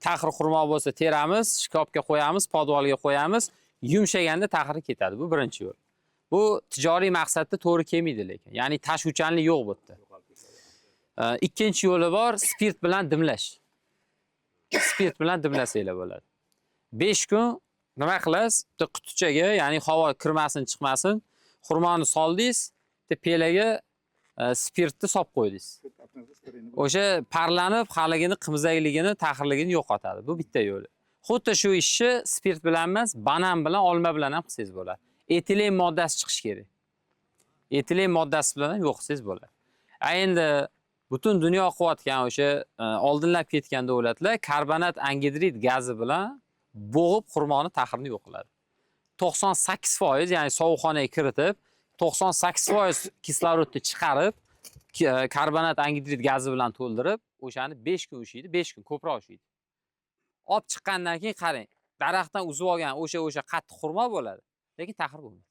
taxir xurmo bo'lsa teramiz, shkafga qo'yamiz, podvalga qo'yamiz, yumshaganda taxiri ketadi. Bu birinchi yo'l. Bu tijoriy maqsadda to'g'ri kelmaydi lekin. Ya'ni tashuvchanlik yo'q bu yerda. Ikkinchi yo'li bor, spirt bilan dimlash. Spirt bilan dimlasanglar bo'ladi. 5 kun nima qilasiz? Bitta qutichaga, ya'ni havo kirmasin, chiqmasin, xurmoni soldingiz, bitta pelaga spirtni solib qo'ydingiz. O'sha parlanib, haligini qimizakligini, taxirligini yo'qotadi. Bu bitta yo'li. Xuddi shu ishni spirt bilan emas, banan bilan, olma bilan ham qilsangiz bo'ladi. Etilen moddasi chiqish kerak. Etilen moddasi bilan ham yo'q qilsangiz bo'ladi. Endi butun dunyo qilayotgan o'sha oldinlab ketgan davlatlar karbonat angidrid gazi bilan bo'g'ib xurmoni taxirini yo'q qiladi. 98%, ya'ni sovuqxonaga kiritib, 98% kislorodni chiqarib, karbonat angidrid gazi bilan to'ldirib, o'shani 5 kun ushlaydi, 5 kun ko'proq ushlaydi. Olib chiqqandan keyin qarang, daraxtdan uzib olgan o'sha qattiq xurmo bo'ladi, lekin taxir bo'lmaydi.